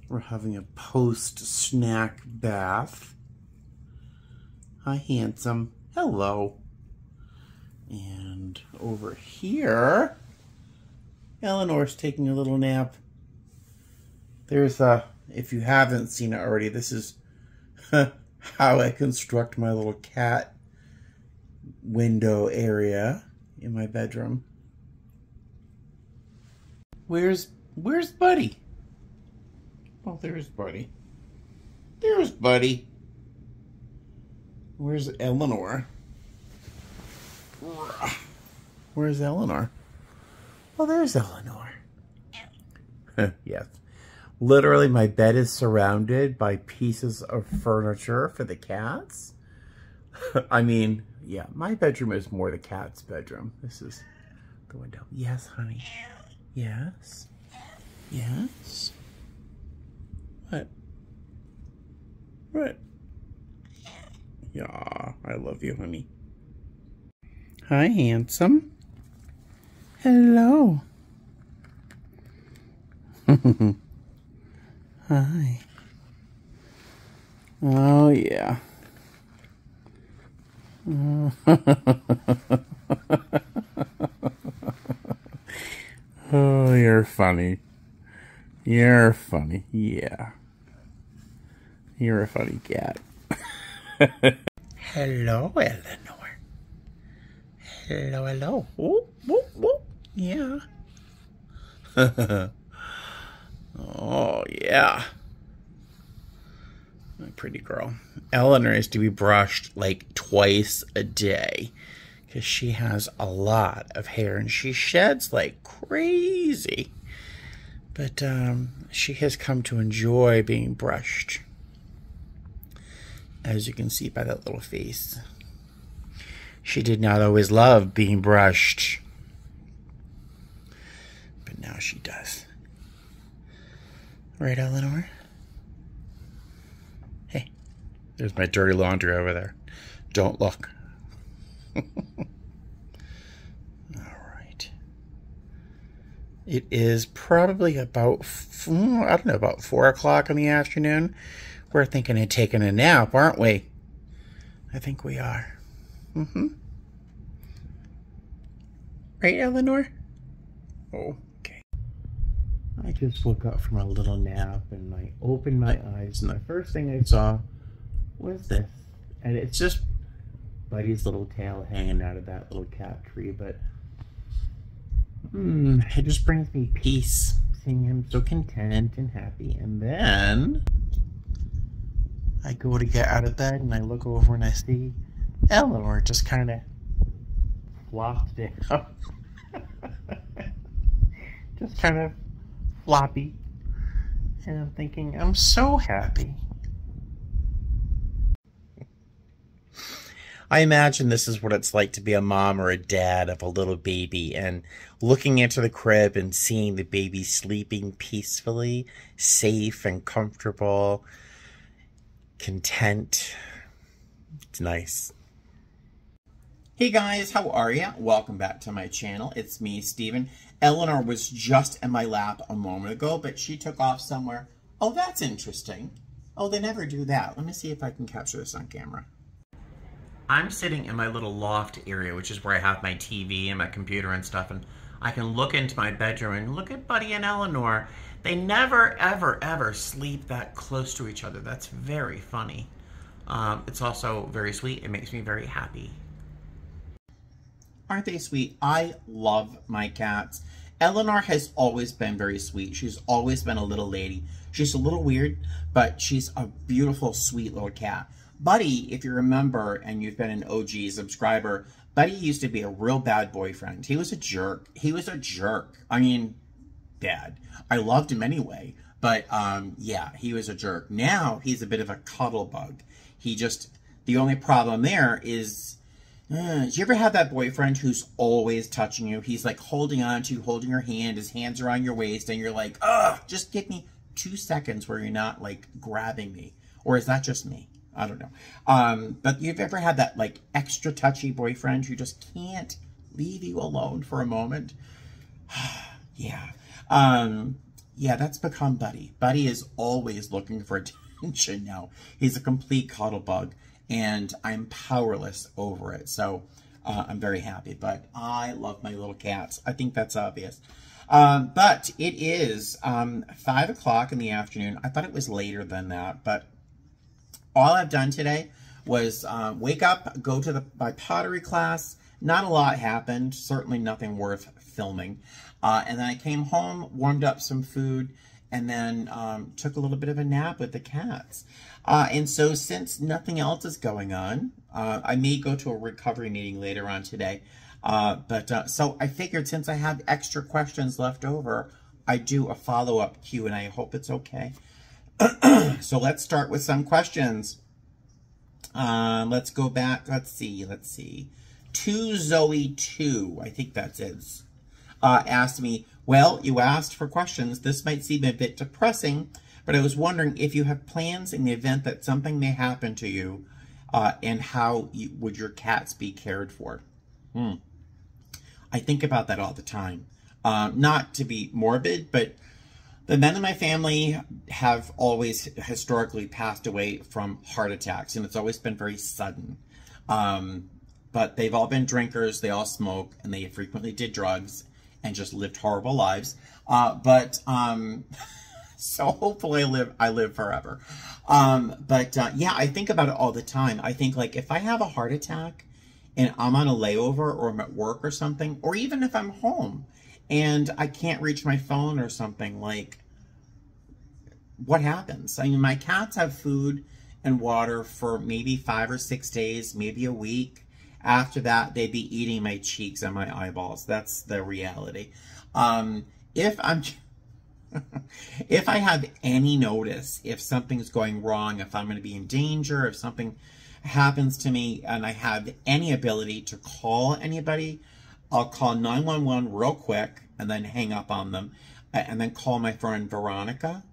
We're having a post-snack bath. Hi, handsome. Hello. And over here, Eleanor's taking a little nap. There's if you haven't seen it already, this is how I construct my little cat window area in my bedroom. Where's Buddy? Oh, there's Buddy. There's Buddy. Where's Eleanor? Where's Eleanor? Oh, there's Eleanor. Yes. Literally, my bed is surrounded by pieces of furniture for the cats. I mean, yeah, my bedroom is more the cat's bedroom. This is the window. Yes, honey. Yes. Yes. What? What? Yeah, I love you, honey. Hi, handsome. Hello. Hi. Oh, yeah. Oh, you're funny. You're funny. Yeah. You're a funny cat. Hello, Eleanor. Hello, hello. Whoop, whoop, whoop. Yeah. Oh, yeah. My pretty girl. Eleanor is to be brushed like twice a day because she has a lot of hair and she sheds like crazy. But she has come to enjoy being brushed, as you can see by that little face. She did not always love being brushed, but now she does. Right, Eleanor? Hey, there's my dirty laundry over there. Don't look. All right. It is probably about, I don't know, about 4 o'clock in the afternoon. We're thinking of taking a nap, aren't we? I think we are. Mm-hmm. Right, Eleanor? Oh, okay. I just woke up from a little nap and I opened my eyes and the first thing I saw was this. And it's just Buddy's little tail hanging out of that little cat tree, but it just brings me peace seeing him so content and happy. And then I go to get out of bed and I look over and I see Eleanor just kind of flopped down. Just kind of floppy. And I'm thinking, I'm so happy. I imagine this is what it's like to be a mom or a dad of a little baby and looking into the crib and seeing the baby sleeping peacefully, safe and comfortable, content. It's nice. Hey guys, how are ya? Welcome back to my channel. It's me, Steven. Eleanor was just in my lap a moment ago, but she took off somewhere. Oh, that's interesting. Oh, they never do that. Let me see if I can capture this on camera. I'm sitting in my little loft area, which is where I have my TV and my computer and stuff, and I can look into my bedroom and look at Buddy and Eleanor. They never, ever, ever sleep that close to each other. That's very funny. It's also very sweet. It makes me very happy. Aren't they sweet? I love my cats. Eleanor has always been very sweet. She's always been a little lady. She's a little weird, but she's a beautiful, sweet little cat. Buddy, if you remember, and you've been an OG subscriber, Buddy used to be a real bad boyfriend. He was a jerk. He was a jerk. I mean, bad. I loved him anyway, but yeah, he was a jerk. Now he's a bit of a cuddle bug. The only problem there is, do you ever have that boyfriend who's always touching you? He's like holding on to you, holding your hand, his hands are on your waist, and you're like, ugh, just give me 2 seconds where you're not like grabbing me. Or is that just me? I don't know. But you've ever had that like extra touchy boyfriend who just can't leave you alone for a moment? Yeah. Yeah, that's become Buddy. Buddy is always looking for attention now. He's a complete cuddle bug, and I'm powerless over it. So I'm very happy. But I love my little cats. I think that's obvious. But it is 5 o'clock in the afternoon. I thought it was later than that, but all I've done today was wake up, go to my pottery class. Not a lot happened. Certainly nothing worth filming. And then I came home, warmed up some food, and then took a little bit of a nap with the cats. And so since nothing else is going on, I may go to a recovery meeting later on today. So I figured since I have extra questions left over, I do a follow-up Q&A. I hope it's okay. So let's start with some questions. Let's go back. Let's see. 2Zoe2, I think that's it, asked me, well, you asked for questions. This might seem a bit depressing, but I was wondering if you have plans in the event that something may happen to you, and how would your cats be cared for? I think about that all the time. Not to be morbid, but the men in my family have always historically passed away from heart attacks, and it's always been very sudden. But they've all been drinkers, they all smoke, and they frequently did drugs and just lived horrible lives. So hopefully I live forever. Yeah, I think about it all the time. I think, like, if I have a heart attack and I'm on a layover or I'm at work or something, or even if I'm home and I can't reach my phone or something, like, what happens? I mean, my cats have food and water for maybe 5 or 6 days, maybe a week. After that, they'd be eating my cheeks and my eyeballs. That's the reality. If I have any notice, if something's going wrong, if I'm going to be in danger, if something happens to me and I have any ability to call anybody, I'll call 911 real quick and then hang up on them, and then call my friend Veronica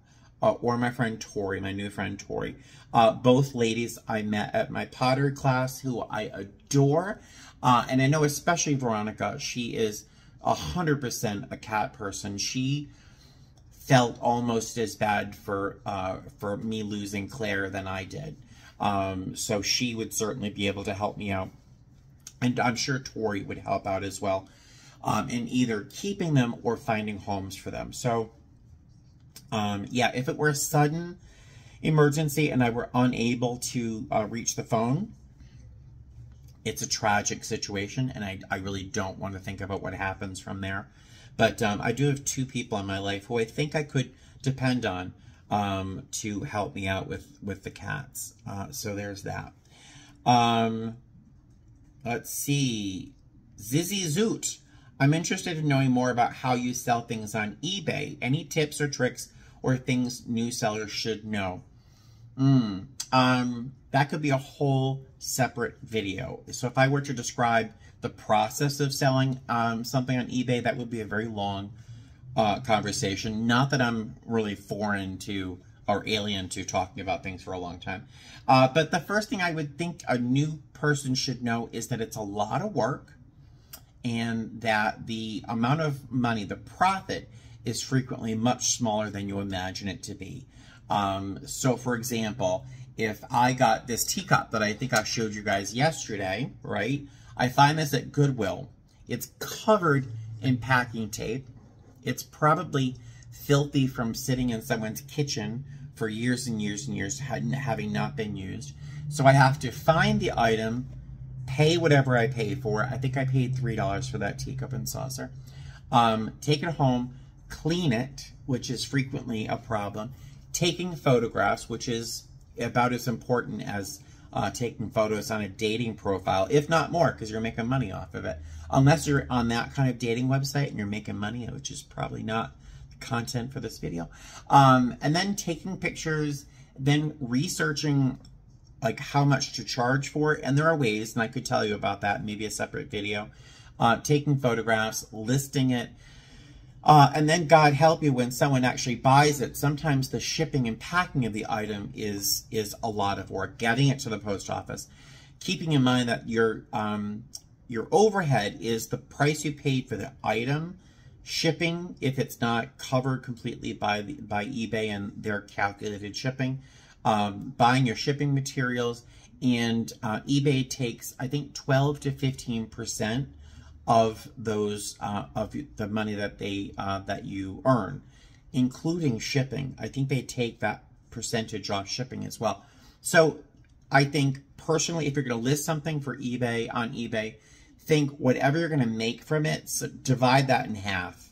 or my friend Tori, my new friend Tori. Both ladies I met at my pottery class, who I adore. And I know especially Veronica, she is 100% a cat person. She felt almost as bad for me losing Claire than I did. So she would certainly be able to help me out. And I'm sure Tori would help out as well, in either keeping them or finding homes for them. So, yeah, if it were a sudden emergency and I were unable to reach the phone, it's a tragic situation, and I really don't want to think about what happens from there. But I do have 2 people in my life who I think I could depend on to help me out with the cats. So there's that. Let's see. Zizzy Zoot. I'm interested in knowing more about how you sell things on eBay. Any tips or tricks or things new sellers should know? That could be a whole separate video. So if I were to describe the process of selling something on eBay, that would be a very long conversation. Not that I'm really foreign to or alien to talking about things for a long time. But the first thing I would think a new person should know is that it's a lot of work, and that the amount of money, the profit, is frequently much smaller than you imagine it to be. So for example, if I got this teacup that I think I showed you guys yesterday, right? I find this at Goodwill. It's covered in packing tape. It's probably filthy from sitting in someone's kitchen for years and years and years, having not been used. So I have to find the item, pay whatever I pay for. I think I paid $3 for that teacup and saucer. Take it home, clean it, which is frequently a problem. Taking photographs, which is about as important as taking photos on a dating profile, if not more, because you're making money off of it. Unless you're on that kind of dating website and you're making money, which is probably not the content for this video. And then taking pictures, then researching like how much to charge for it. And there are ways, and I could tell you about that, maybe a separate video. Taking photographs, listing it, and then God help you when someone actually buys it. Sometimes the shipping and packing of the item is a lot of work. Getting it to the post office, keeping in mind that your overhead is the price you paid for the item Shipping, if it's not covered completely by eBay and their calculated shipping, buying your shipping materials, and eBay takes, I think, 12 to 15% of those of the money that that you earn, including shipping. I think they take that percentage off shipping as well. So I think personally, if you're going to list something for eBay on eBay, think whatever you're going to make from it, so divide that in half,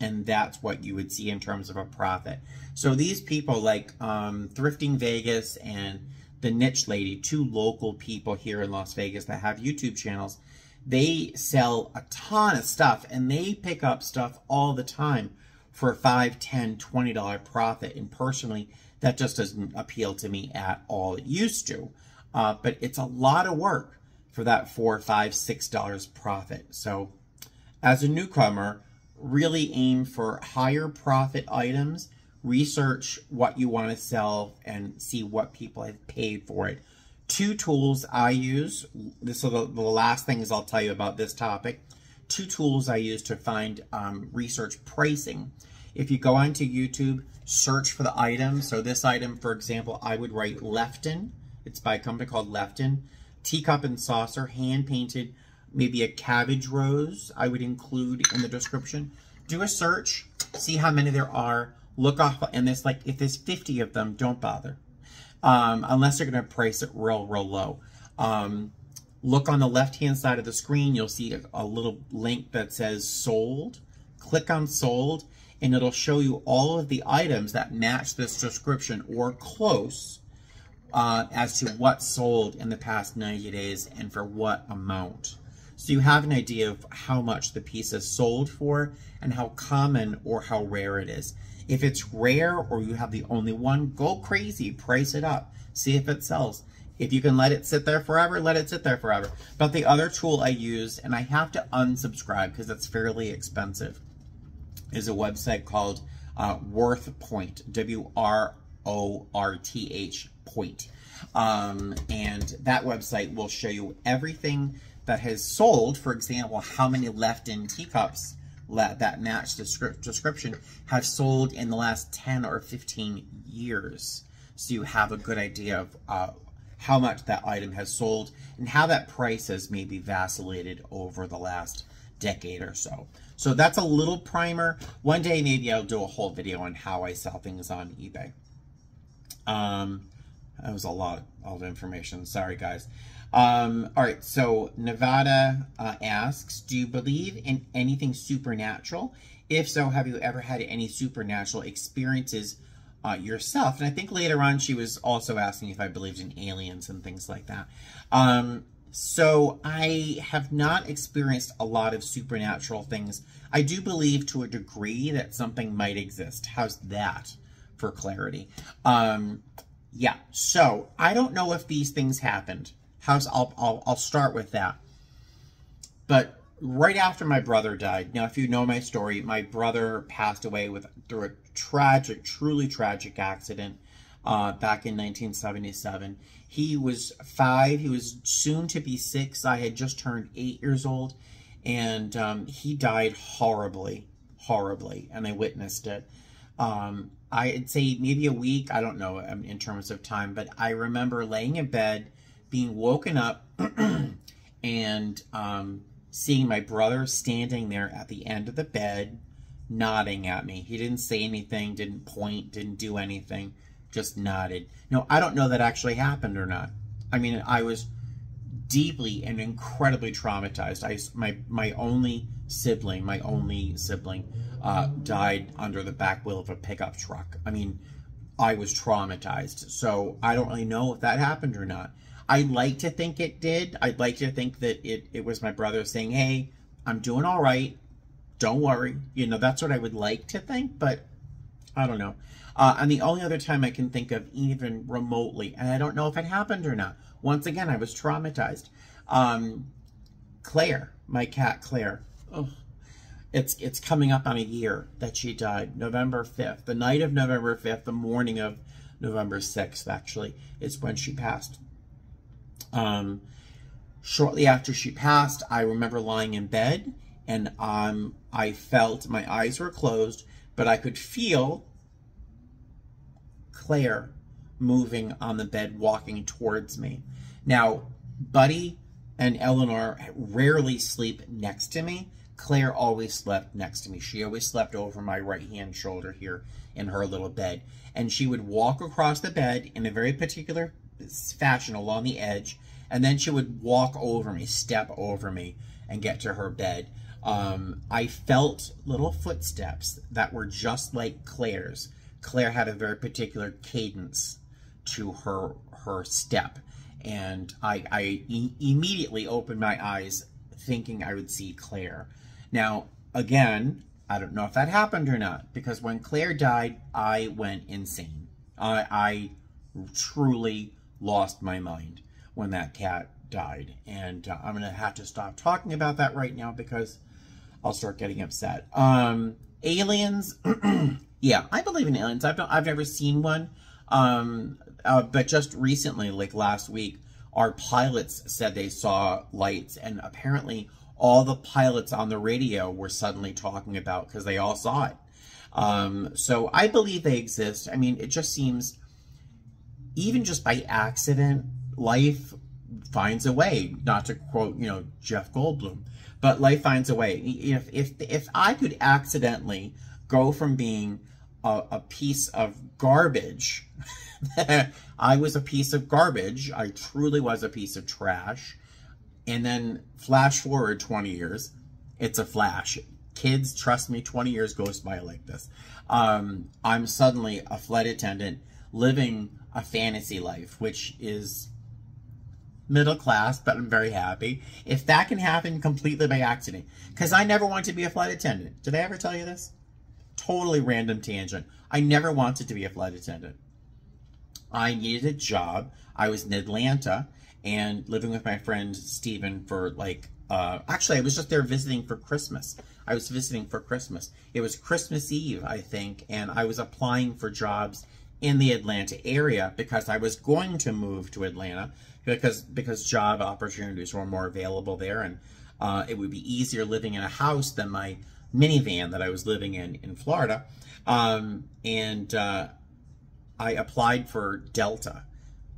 and that's what you would see in terms of a profit. So these people like Thrifting Vegas and the Niche Lady, two local people here in Las Vegas that have YouTube channels, they sell a ton of stuff, and they pick up stuff all the time for a $5, $10, $20 profit. And personally, that just doesn't appeal to me at all. It used to, but it's a lot of work for that $4, $5, $6 profit. So as a newcomer, really aim for higher profit items, research what you want to sell, and see what people have paid for it. Two tools I use, this are the last things I'll tell you about this topic. Two tools I use to find research pricing. If you go onto YouTube, search for the item. So this item, for example, I would write Lefton. It's by a company called Lefton. Teacup and saucer, hand-painted, maybe a cabbage rose I would include in the description. Do a search, see how many there are, look off, and there's like, if there's 50 of them, don't bother. Unless they're going to price it real low. Look on the left-hand side of the screen, you'll see a little link that says sold. Click on sold, and it'll show you all of the items that match this description or close as to what sold in the past 90 days and for what amount. So you have an idea of how much the piece is sold for and how common or how rare it is. If it's rare or you have the only one, go crazy, price it up, see if it sells. If you can let it sit there forever, let it sit there forever. But the other tool I use, and I have to unsubscribe because it's fairly expensive, is a website called WorthPoint, W-R-O-R-T-H Point. And that website will show you everything that has sold. For example, how many Lefton teacups that match the description have sold in the last 10 or 15 years. So you have a good idea of how much that item has sold and how that price has maybe vacillated over the last decade or so. So that's a little primer. One day maybe I'll do a whole video on how I sell things on eBay. That was a lot of information. Sorry, guys. All right, so Nevada asks, do you believe in anything supernatural? If so, have you ever had any supernatural experiences yourself? And I think later on she was also asking if I believed in aliens and things like that. So I have not experienced a lot of supernatural things. I do believe to a degree that something might exist. How's that for clarity? Yeah, so I don't know if these things happened. I'll start with that. But right after my brother died, now if you know my story, my brother passed away through a tragic, truly tragic accident back in 1977. He was 5, he was soon to be 6. I had just turned 8 years old, and he died horribly, and I witnessed it. I'd say maybe a week, I don't know in terms of time, but I remember laying in bed, being woken up and seeing my brother standing there at the end of the bed, nodding at me. He didn't say anything, didn't point, didn't do anything, just nodded. No, I don't know that actually happened or not. I mean, I was deeply and incredibly traumatized. My only sibling died under the back wheel of a pickup truck. I mean, I was traumatized. So I don't really know if that happened or not. I'd like to think it did. I'd like to think that it was my brother saying, hey, I'm doing all right. Don't worry. You know, that's what I would like to think, but I don't know. And the only other time I can think of even remotely, and I don't know if it happened or not. Once again, I was traumatized. Claire, my cat Claire. Oh, it's coming up on a year that she died. November 5th. The night of November 5th, the morning of November 6th, actually, is when she passed. Shortly after she passed, I remember lying in bed and I felt my eyes were closed, but I could feel Claire moving on the bed, walking towards me. Now, Buddy and Eleanor rarely sleep next to me. Claire always slept next to me. She always slept over my right-hand shoulder here in her little bed. And she would walk across the bed in a very particular fashion along the edge, and then she would walk over me, step over me, and get to her bed. I felt little footsteps that were just like Claire's. Claire had a very particular cadence to her step, and I immediately opened my eyes thinking I would see Claire. Now, again, I don't know if that happened or not, because when Claire died, I went insane. I truly lost my mind when that cat died, and I'm going to have to stop talking about that right now because I'll start getting upset. Aliens, yeah, I believe in aliens. I've never seen one, but just recently, like last week, our pilots said they saw lights, and apparently all the pilots on the radio were suddenly talking about, because they all saw it. So I believe they exist. I mean, it just seems, even just by accident, life finds a way. Not to quote, Jeff Goldblum, but life finds a way. If I could accidentally go from being a piece of garbage, I was a piece of garbage, I truly was a piece of trash, and then flash forward 20 years, it's a flash. Kids, trust me, 20 years goes by like this. I'm suddenly a flight attendant living a fantasy life, which is middle class, but I'm very happy. If that can happen completely by accident, because I never wanted to be a flight attendant. Did I ever tell you this? Totally random tangent. I never wanted to be a flight attendant. I needed a job. I was in Atlanta and living with my friend Steven for like, actually I was just there visiting for Christmas. I was visiting for Christmas. It was Christmas Eve, I think, and I was applying for jobs in the Atlanta area because I was going to move to Atlanta because job opportunities were more available there, and it would be easier living in a house than my minivan that I was living in Florida. I applied for Delta.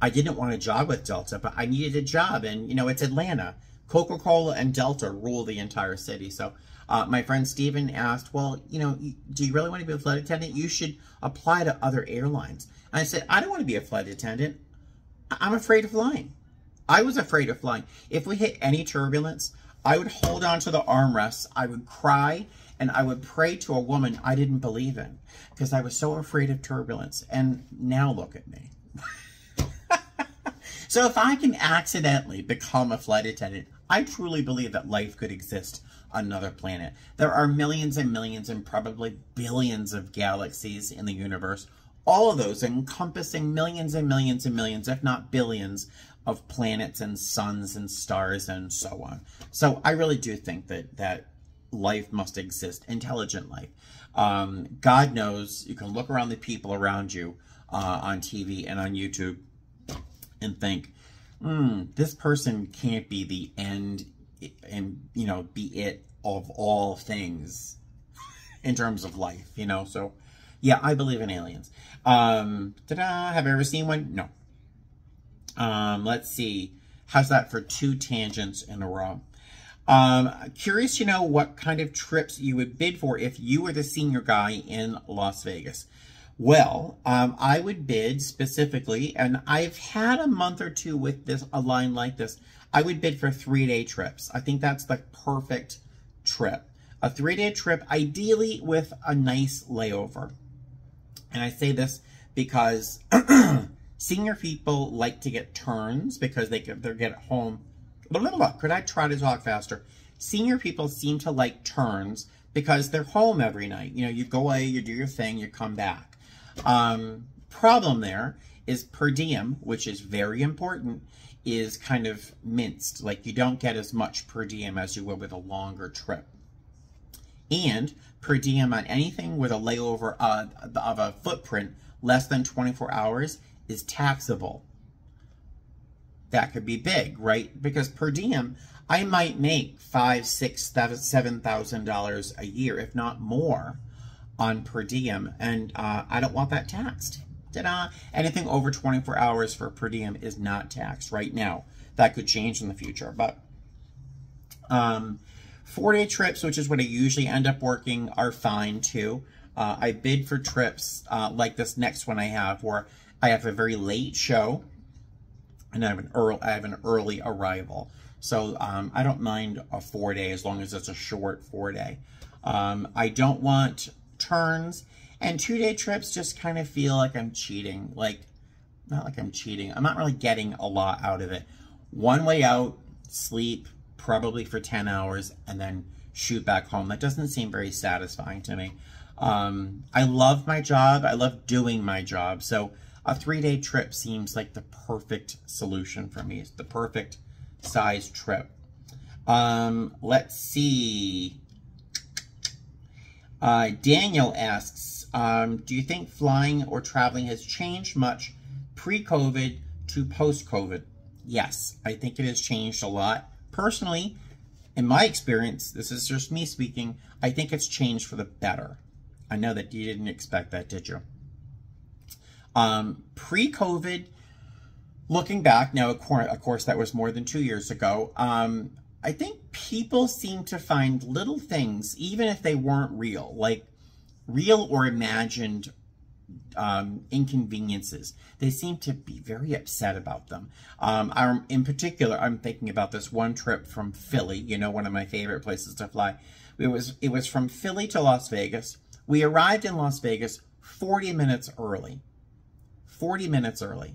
I didn't want a job with Delta, but I needed a job, and it's Atlanta. Coca-Cola and Delta rule the entire city. So my friend Steven asked, well, do you really want to be a flight attendant? You should apply to other airlines. And I said, I don't want to be a flight attendant. I'm afraid of flying. I was afraid of flying. If we hit any turbulence, I would hold on to the armrests, I would cry, and I would pray to a woman I didn't believe in because I was so afraid of turbulence. And now look at me. So if I can accidentally become a flight attendant, I truly believe that life could exist on another planet. There are millions and millions and probably billions of galaxies in the universe, all of those encompassing millions and millions and millions, if not billions, of planets and suns and stars and so on. So I really do think that life must exist, intelligent life. God knows, you can look around the people around you on TV and on YouTube and think, this person can't be the end and, be it of all things in terms of life, So, yeah, I believe in aliens. Have I ever seen one? No. Let's see. How's that for 2 tangents in a row? Curious to know what kind of trips you would bid for if you were the senior guy in Las Vegas. Well, I would bid specifically, and I've had a month or two with a line like this. I would bid for 3-day trips. I think that's the perfect trip. A 3-day trip, ideally with a nice layover. And I say this because senior people like to get turns because they get home. Could I try to talk faster? Senior people seem to like turns because they're home every night. You go away, you do your thing, you come back. Problem there is per diem, which is very important, is kind of minced. Like you don't get as much per diem as you would with a longer trip. And per diem on anything with a layover of a footprint less than 24 hours is taxable. that could be big, right? Because per diem, I might make $5,000, $6,000, $7,000 a year, if not more, on per diem, and I don't want that taxed. Ta-da! Anything over 24 hours for per diem is not taxed right now. That could change in the future, but 4-day trips, which is what I usually end up working, are fine too. I bid for trips like this next one I have, where I have a very late show and I have an early arrival. So I don't mind a 4-day as long as it's a short 4-day. I don't want turns, and 2-day trips just kind of feel like I'm cheating. Like, not like I'm cheating. I'm not really getting a lot out of it. One way out, sleep, probably for 10 hours, and then shoot back home. That doesn't seem very satisfying to me. I love my job. I love doing my job. So a 3-day trip seems like the perfect solution for me. It's the perfect size trip. Let's see. Daniel asks, do you think flying or traveling has changed much pre-COVID to post-COVID? Yes, I think it has changed a lot. Personally, in my experience, this is just me speaking, I think it's changed for the better. I know that you didn't expect that, did you? Pre-COVID, looking back, now, of course, that was more than 2 years ago, I think people seem to find little things, even if they weren't real, like real or imagined inconveniences. They seem to be very upset about them. In particular, I'm thinking about this one trip from Philly, you know, one of my favorite places to fly. It was from Philly to Las Vegas. We arrived in Las Vegas 40 minutes early. 40 minutes early.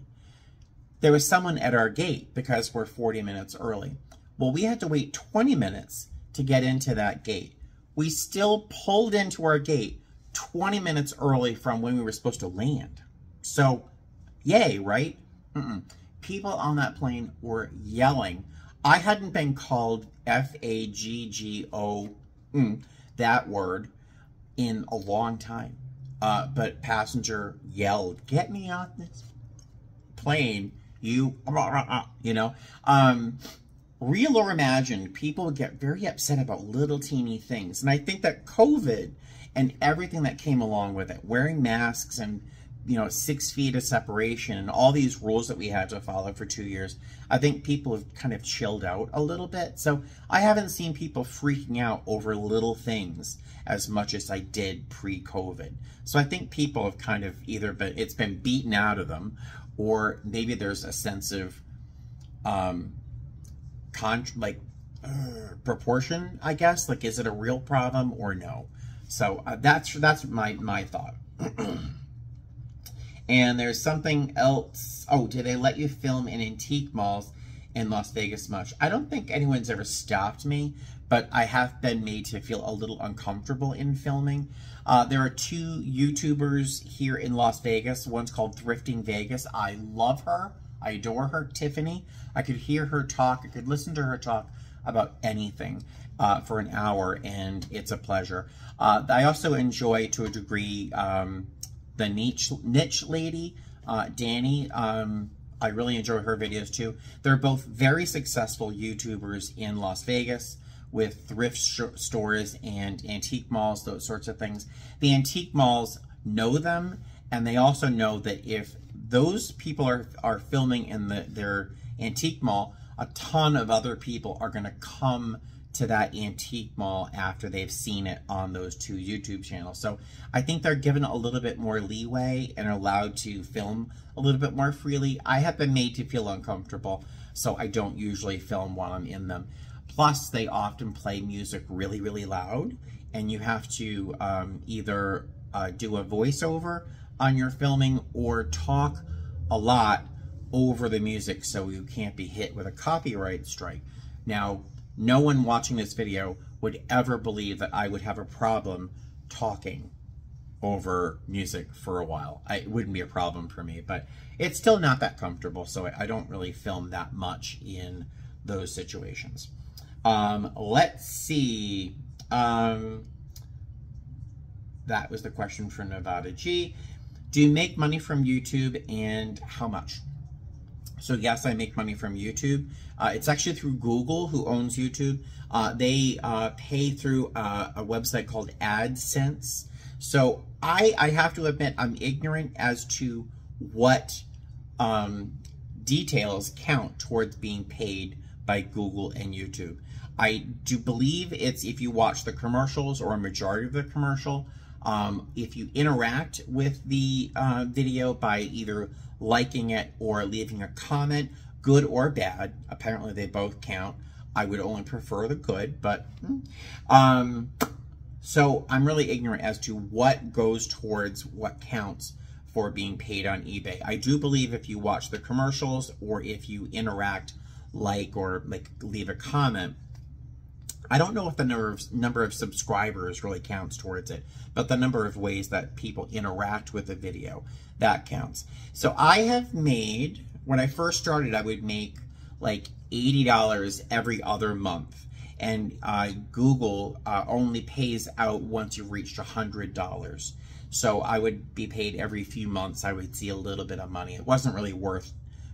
There was someone at our gate because we're 40 minutes early. Well, we had to wait 20 minutes to get into that gate. We still pulled into our gate 20 minutes early from when we were supposed to land. So, yay, right? People on that plane were yelling. I hadn't been called F-A-G-G-O, that word, in a long time. But passenger yelled, "Get me on this plane, you know." Real or imagined, people would get very upset about little teeny things. And I think that COVID and everything that came along with it, wearing masks and, 6 feet of separation and all these rules that we had to follow for 2 years, I think people have kind of chilled out a little bit. So I haven't seen people freaking out over little things as much as I did pre-COVID. So I think people have kind of it's been beaten out of them, or maybe there's a sense of proportion, I guess. Like, is it a real problem or no? So that's my thought. And there's something else. Oh, do they let you film in antique malls in Las Vegas much? I don't think anyone's ever stopped me, but I have been made to feel a little uncomfortable in filming. There are 2 YouTubers here in Las Vegas. One's called Thrifting Vegas. I love her. I adore her, Tiffany. I could hear her talk. I could listen to her talk about anything for an hour, and it's a pleasure. I also enjoy, to a degree, the niche lady, Danny. I really enjoy her videos too. They're both very successful YouTubers in Las Vegas with thrift stores and antique malls, those sorts of things. The antique malls know them, and they also know that if those people are filming in their antique mall, a ton of other people are going to come to that antique mall after they've seen it on those 2 YouTube channels. So I think they're given a little bit more leeway and are allowed to film a little bit more freely. I have been made to feel uncomfortable, so I don't usually film while I'm in them. Plus, they often play music really, really loud, and you have to either do a voiceover on your filming or talk a lot over the music so you can't be hit with a copyright strike. Now, no one watching this video would ever believe that I would have a problem talking over music for a while. It wouldn't be a problem for me, but it's still not that comfortable, so I don't really film that much in those situations. Let's see. That was the question for Nevada G. Do you make money from YouTube, and how much? So yes, I make money from YouTube. It's actually through Google, who owns YouTube. They pay through a website called AdSense. So I have to admit I'm ignorant as to what details count towards being paid by Google and YouTube. I do believe it's if you watch the commercials or a majority of the commercial, if you interact with the video by either liking it or leaving a comment, good or bad. Apparently they both count. I would only prefer the good, but so I'm really ignorant as to what goes towards what counts for being paid on eBay. I do believe if you watch the commercials or if you interact, or leave a comment, I don't know if the number of subscribers really counts towards it, but the number of ways that people interact with the video, that counts. So I have made, when I first started, I would make like $80 every other month. And Google only pays out once you've reached $100. So I would be paid every few months. I would see a little bit of money. It wasn't really worth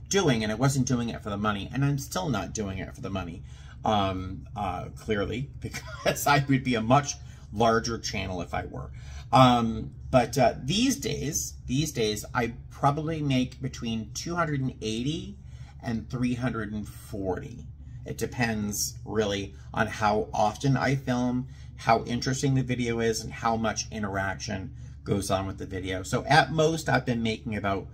doing, and I wasn't doing it for the money, and I'm still not doing it for the money. Clearly, because I would be a much larger channel if I were. But these days, I probably make between 280 and 340. It depends really on how often I film, how interesting the video is, and how much interaction goes on with the video. So at most, I've been making about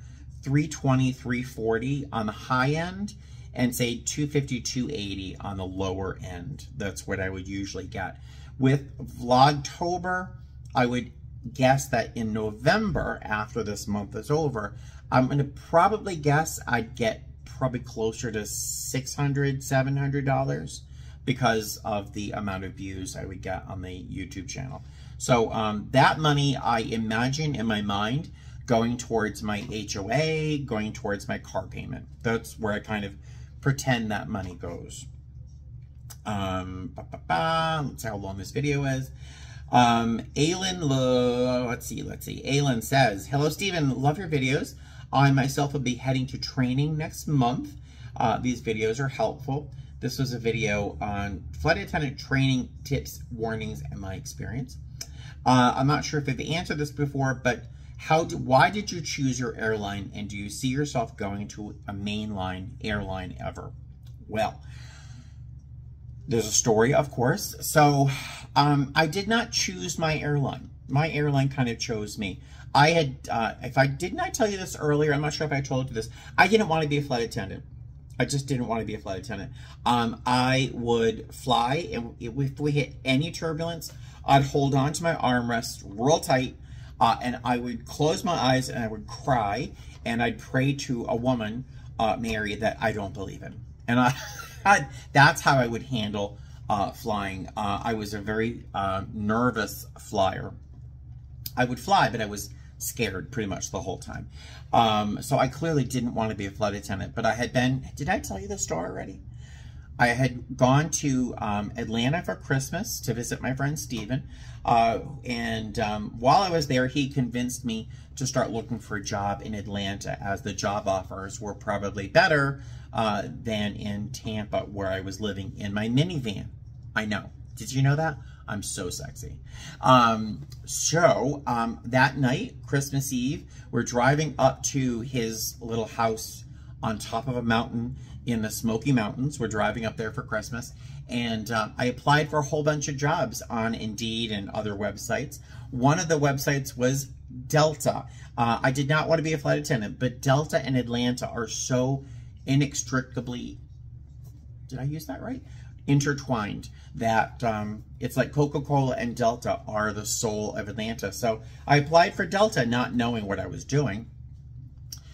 320, 340 on the high end, and say 250, 280 on the lower end. That's what I would usually get. With Vlogtober, I would guess that in November, after this month is over, I'm going to probably guess I'd get probably closer to $600, $700 because of the amount of views I would get on the YouTube channel. So that money, I imagine in my mind, going towards my HOA, going towards my car payment. That's where I kind of pretend that money goes. Let's see how long this video is. Aylin, let's see. Aylin says, hello, Stephen. Love your videos. I myself will be heading to training next month. These videos are helpful. This was a video on flight attendant training tips, warnings, and my experience. I'm not sure if they've answered this before, but why did you choose your airline, and do you see yourself going to a mainline airline ever? Well, there's a story, of course. So I did not choose my airline. My airline kind of chose me. I had, didn't I tell you this earlier? I'm not sure if I told you this. I didn't want to be a flight attendant. I just didn't want to be a flight attendant. I would fly, and if we hit any turbulence, I'd hold on to my armrest real tight, and I would close my eyes and I would cry, and I'd pray to a woman, Mary, that I don't believe in. And that's how I would handle flying. I was a very nervous flyer. I would fly, but I was scared pretty much the whole time. So I clearly didn't want to be a flight attendant, but I had been, did I tell you the story already? I had gone to Atlanta for Christmas to visit my friend Steven. And while I was there, he convinced me to start looking for a job in Atlanta, as the job offers were probably better than in Tampa, where I was living in my minivan. I know. Did you know that? I'm so sexy. That night, Christmas Eve, we're driving up to his little house on top of a mountain in the Smoky Mountains. We're driving up there for Christmas. And I applied for a whole bunch of jobs on Indeed and other websites. One of the websites was Delta. I did not want to be a flight attendant, but Delta and Atlanta are so inextricably, did I use that right? Intertwined, that it's like Coca-Cola and Delta are the soul of Atlanta. So I applied for Delta not knowing what I was doing.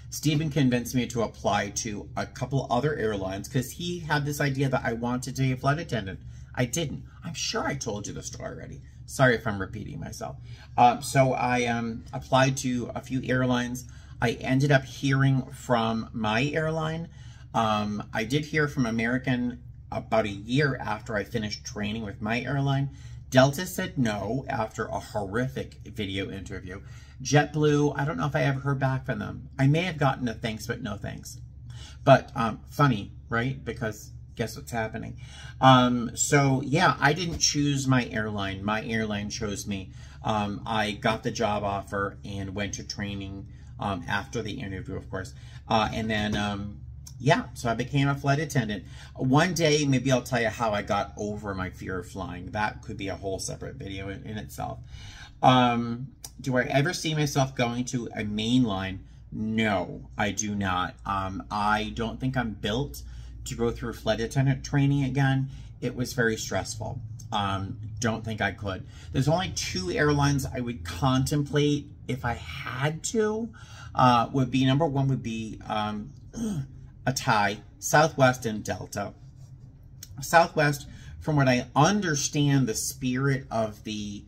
Stephen convinced me to apply to a couple other airlines because he had this idea that I wanted to be a flight attendant. I didn't. I'm sure I told you the story already. Sorry if I'm repeating myself. So I applied to a few airlines. I ended up hearing from my airline. I did hear from American about a year after I finished training with my airline. Delta said no after a horrific video interview. JetBlue, I don't know if I ever heard back from them. I may have gotten a thanks, but no thanks. But funny, right? Because guess what's happening? So yeah, I didn't choose my airline. My airline chose me. I got the job offer and went to training after the interview, of course. And then, yeah, so I became a flight attendant. One day, maybe I'll tell you how I got over my fear of flying. That could be a whole separate video in itself. Do I ever see myself going to a mainline? No, I do not. I don't think I'm built to go through flight attendant training again. It was very stressful. Don't think I could. There's only 2 airlines I would contemplate if I had to. Would be, number one would be a tie, Southwest and Delta. Southwest, from what I understand, the spirit of the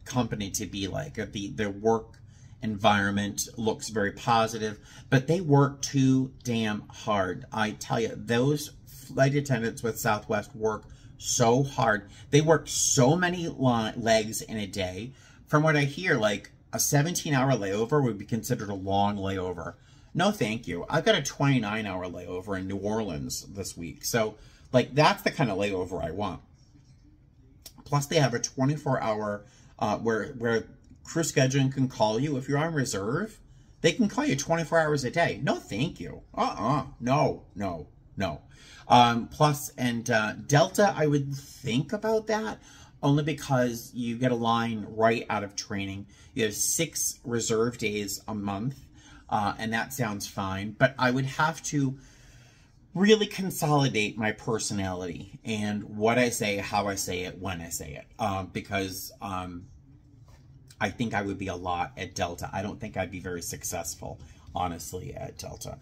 company to be like, the work environment looks very positive, but they work too damn hard. I tell you, those flight attendants with Southwest work so hard. They work so many legs in a day. From what I hear, like a 17-hour layover would be considered a long layover. No, thank you. I've got a 29-hour layover in New Orleans this week. So, like, that's the kind of layover I want. Plus, they have a 24-hour where crew scheduling can call you. If you're on reserve, they can call you 24 hours a day. No, thank you. No. Plus, and Delta, I would think about that only because you get a line right out of training. You have 6 reserve days a month, and that sounds fine. But I would have to really consolidate my personality and what I say, how I say it, when I say it, because I think I would be a lot at Delta. I don't think I'd be very successful, honestly, at Delta.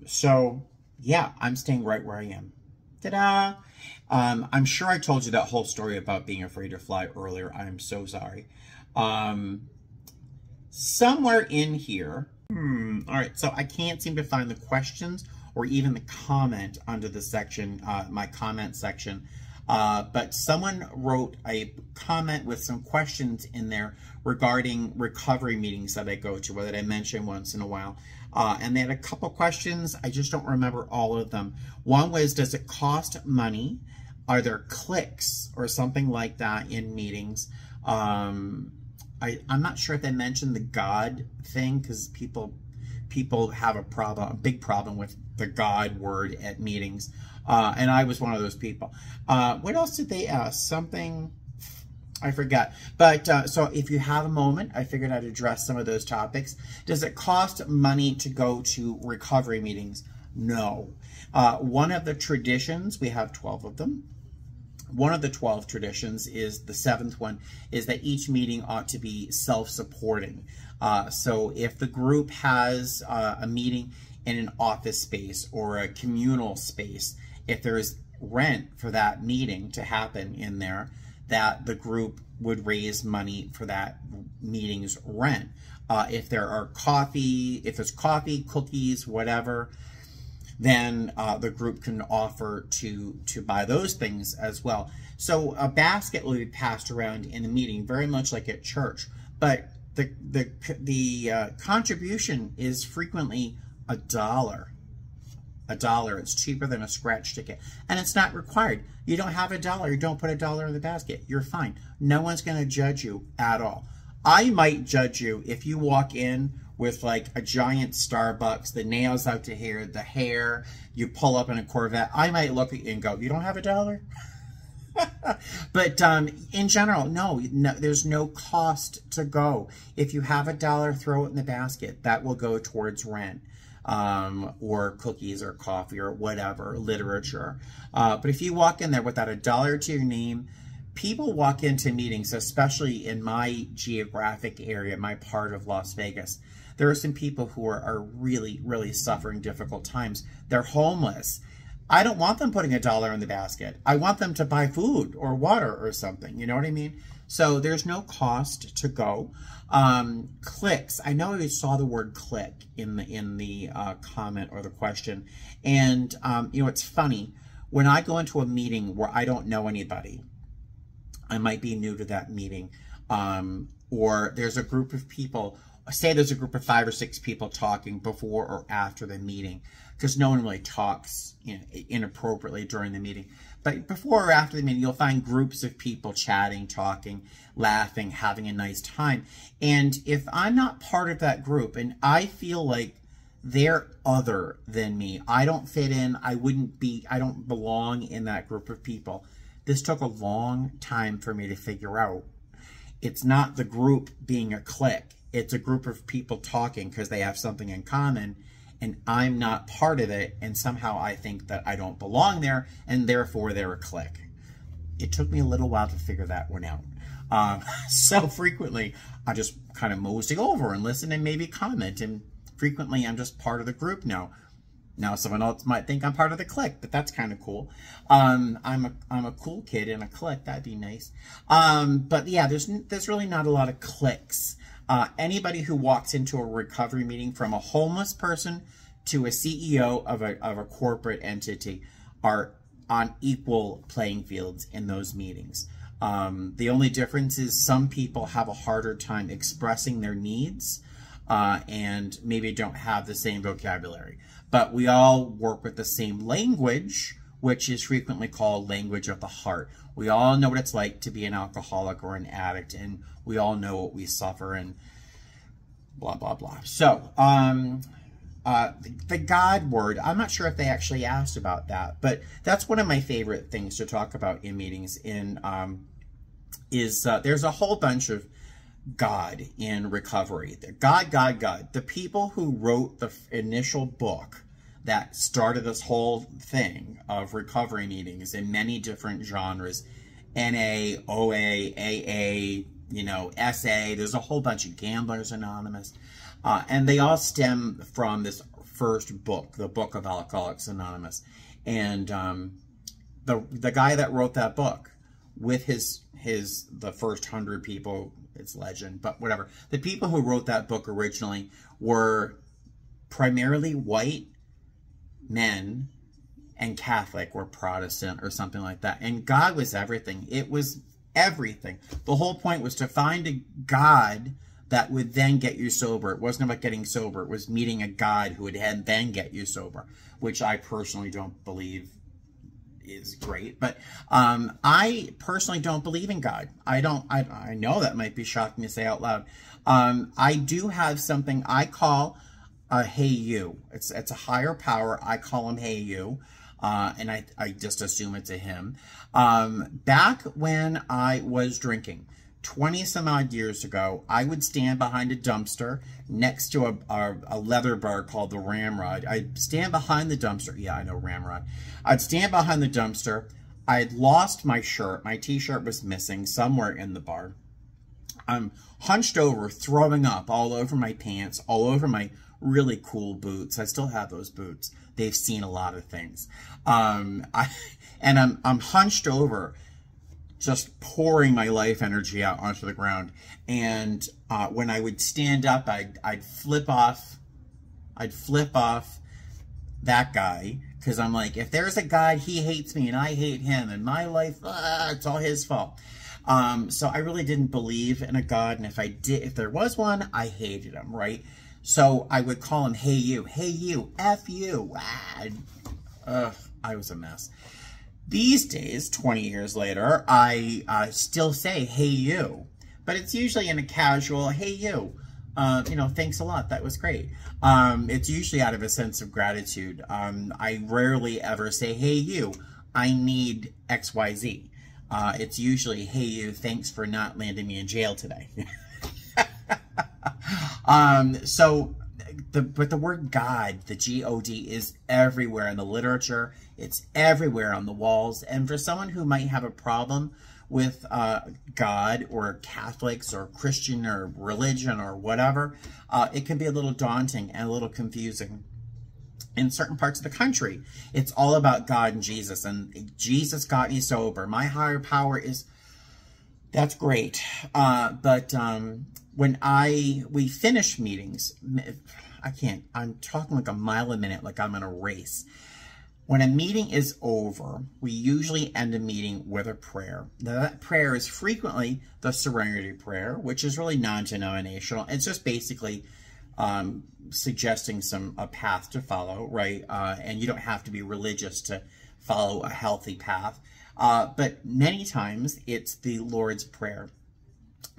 So, yeah, I'm staying right where I am. Ta-da! I'm sure I told you that whole story about being afraid to fly earlier. I'm so sorry. Somewhere in here, all right, so I can't seem to find the questions or even the comment under the section, my comment section. But someone wrote a comment with some questions in there regarding recovery meetings that I go to, or that I mention once in a while. And they had a couple questions. I just don't remember all of them. One was, does it cost money? Are there cliques or something like that in meetings? I'm not sure if they mentioned the God thing, because people have a big problem with the God word at meetings. And I was one of those people. What else did they ask? Something, I forgot. But so if you have a moment, I figured I'd address some of those topics. Does it cost money to go to recovery meetings? No. One of the traditions, we have 12 of them. One of the 12 traditions is, the 7th one, is that each meeting ought to be self-supporting. So if the group has a meeting in an office space or a communal space, if there is rent for that meeting to happen in there, that the group would raise money for that meeting's rent. If there's coffee, cookies, whatever, then the group can offer to buy those things as well. So a basket will be passed around in the meeting, very much like at church, but the contribution is frequently $1. $1. It's cheaper than a scratch ticket, and it's not required. You don't have $1, you don't put $1 in the basket, you're fine. No one's going to judge you at all. I might judge you if you walk in with like a giant Starbucks, the nails out to here, the hair, you pull up in a Corvette. I might look at you and go, you don't have $1? But in general, no, there's no cost to go. If you have $1, throw it in the basket. That will go towards rent, or cookies or coffee or whatever, literature. But if you walk in there without $1 to your name, people walk into meetings, especially in my geographic area, my part of Las Vegas. There are some people who are really, really suffering difficult times. They're homeless. I don't want them putting $1 in the basket. I want them to buy food or water or something. You know what I mean? So there's no cost to go. Clicks. I know I saw the word click in the comment or the question. And, you know, it's funny. When I go into a meeting where I don't know anybody, I might be new to that meeting, or there's a group of people say there's a group of 5 or 6 people talking before or after the meeting, because no one really talks, you know, inappropriately during the meeting. But before or after the meeting, you'll find groups of people chatting, talking, laughing, having a nice time. And if I'm not part of that group and I feel like they're other than me, I don't fit in, I don't belong in that group of people. This took a long time for me to figure out. It's not the group being a clique. It's a group of people talking because they have something in common, and I'm not part of it, and somehow I think that I don't belong there, and therefore they're a clique. It took me a little while to figure that one out. So frequently, I just kind of mosey over and listen and maybe comment, and frequently I'm just part of the group now. Now someone else might think I'm part of the clique, but that's kind of cool. I'm a cool kid in a clique. That'd be nice. But yeah, there's really not a lot of cliques. Anybody who walks into a recovery meeting, from a homeless person to a CEO of a corporate entity, are on equal playing fields in those meetings. The only difference is some people have a harder time expressing their needs and maybe don't have the same vocabulary. But we all work with the same language, which is frequently called language of the heart. We all know what it's like to be an alcoholic or an addict, and we all know what we suffer and blah, blah, blah. So, the God word, I'm not sure if they actually asked about that, but that's one of my favorite things to talk about in meetings. There's a whole bunch of God in recovery. God, God, God. The people who wrote the initial book that started this whole thing of recovery meetings in many different genres, NA, OA, AA, you know, SA, there's a whole bunch of Gamblers Anonymous, and they all stem from this first book, the Book of Alcoholics Anonymous. And the guy that wrote that book, with the first 100 people, it's legend, but whatever. The people who wrote that book originally were primarily white men and Catholic or Protestant or something like that. And God was everything. It was everything. The whole point was to find a God that would then get you sober. It wasn't about getting sober. It was meeting a God who would then get you sober, which I personally don't believe is great. But I personally don't believe in God. I know that might be shocking to say out loud. I do have something I call a hey you. It's a higher power. I call him hey you. And I just assume it's a him. Back when I was drinking, 20 some odd years ago, I would stand behind a dumpster next to a leather bar called the Ramrod. I'd stand behind the dumpster. Yeah, I know Ramrod. I'd stand behind the dumpster. I'd lost my shirt. My t-shirt was missing somewhere in the bar. I'm hunched over, throwing up all over my pants, all over my really cool boots. I still have those boots. They've seen a lot of things. I'm hunched over, just pouring my life energy out onto the ground. And when I would stand up, I'd flip off that guy, because I'm like, if there's a God, he hates me and I hate him, and my life, it's all his fault. So I really didn't believe in a God, and if there was one, I hated him, right? So I would call him hey you, F you. I was a mess. These days, 20 years later, I still say hey you, but it's usually in a casual hey you. You know, thanks a lot, that was great. It's usually out of a sense of gratitude. I rarely ever say hey you, I need XYZ. It's usually hey you, thanks for not landing me in jail today. But the word God, the G-O-D, is everywhere in the literature. It's everywhere on the walls. And for someone who might have a problem with God or Catholics or Christian or religion or whatever, it can be a little daunting and a little confusing. In certain parts of the country, it's all about God and Jesus. And Jesus got me sober. My higher power is... That's great. But when we finish meetings, I'm talking like a mile a minute, like I'm in a race. When a meeting is over, we usually end a meeting with a prayer. Now, that prayer is frequently the Serenity Prayer, which is really non-denominational. It's just basically suggesting a path to follow, right? And you don't have to be religious to follow a healthy path. But many times it's the Lord's Prayer.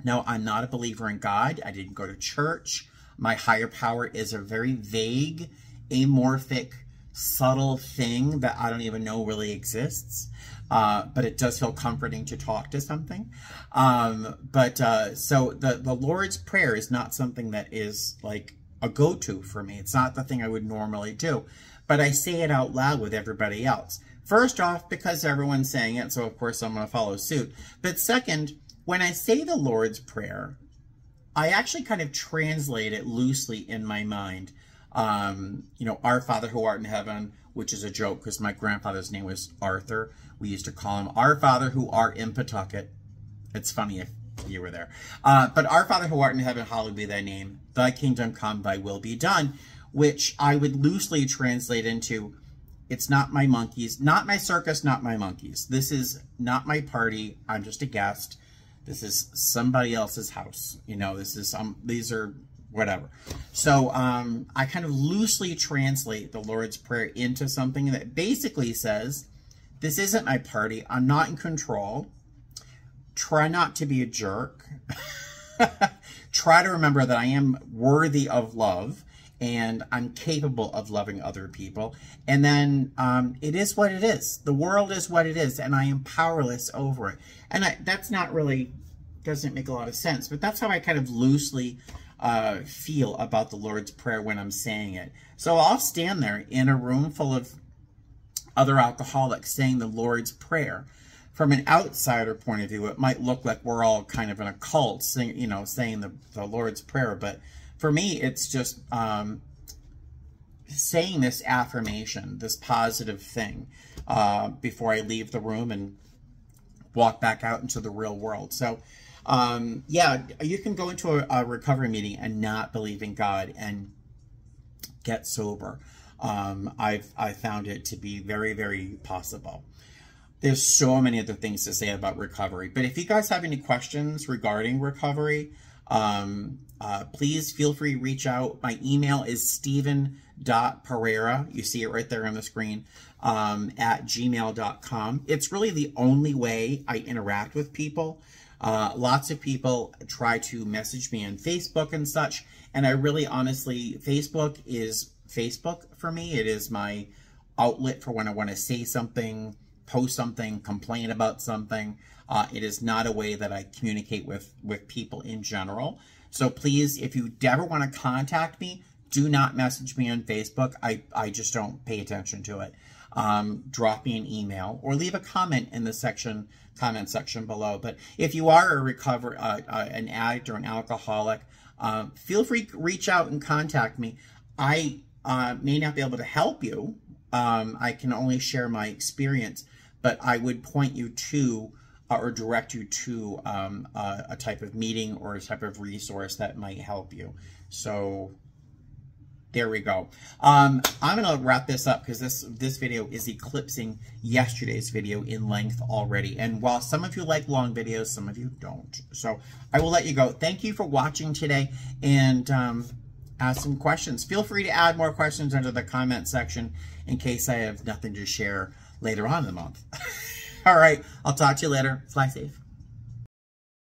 Now, I'm not a believer in God. I didn't go to church. My higher power is a very vague, amorphic, subtle thing that I don't even know really exists. But it does feel comforting to talk to something. So the Lord's Prayer is not something that is like a go-to for me. It's not the thing I would normally do. But I say it out loud with everybody else. First off, because everyone's saying it, so of course I'm going to follow suit. But second, when I say the Lord's Prayer, I actually kind of translate it loosely in my mind. You know, Our Father who art in heaven, which is a joke because my grandfather's name was Arthur. We used to call him Our Father who art in Pawtucket. It's funny if you were there. But Our Father who art in heaven, hallowed be thy name. Thy kingdom come, thy will be done, which I would loosely translate into, it's not my monkeys, not my circus, not my monkeys. This is not my party. I'm just a guest. This is somebody else's house. You know, this is these are whatever. So I kind of loosely translate the Lord's Prayer into something that basically says, this isn't my party. I'm not in control. Try not to be a jerk. Try to remember that I am worthy of love and I'm capable of loving other people. And then it is what it is. The world is what it is, and I am powerless over it. And that's not really, doesn't make a lot of sense, but that's how I kind of loosely feel about the Lord's Prayer when I'm saying it. So I'll stand there in a room full of other alcoholics saying the Lord's Prayer. From an outsider point of view, it might look like we're all kind of in a cult, saying the Lord's Prayer. But for me, it's just saying this affirmation, this positive thing, before I leave the room and walk back out into the real world. So, yeah, you can go into a recovery meeting and not believe in God and get sober. I've found it to be very, very possible. There's so many other things to say about recovery. But if you guys have any questions regarding recovery, please feel free to reach out. My email is steven.pereira. You see it right there on the screen, at gmail.com. It's really the only way I interact with people. Lots of people try to message me on Facebook and such. And I really, honestly, Facebook is Facebook for me. It is my outlet for when I want to say something, post something, complain about something. It is not a way that I communicate with people in general. So please, if you ever want to contact me, do not message me on Facebook. I just don't pay attention to it. Drop me an email or leave a comment in the comment section below. But if you are an addict or an alcoholic, feel free to reach out and contact me. I may not be able to help you. I can only share my experience, but I would point you to or direct you to a type of meeting or a type of resource that might help you. So there we go. I'm going to wrap this up because this video is eclipsing yesterday's video in length already. And while some of you like long videos, some of you don't. So I will let you go. Thank you for watching today, and ask some questions. Feel free to add more questions under the comment section in case I have nothing to share later on in the month. All right, I'll talk to you later. Fly safe.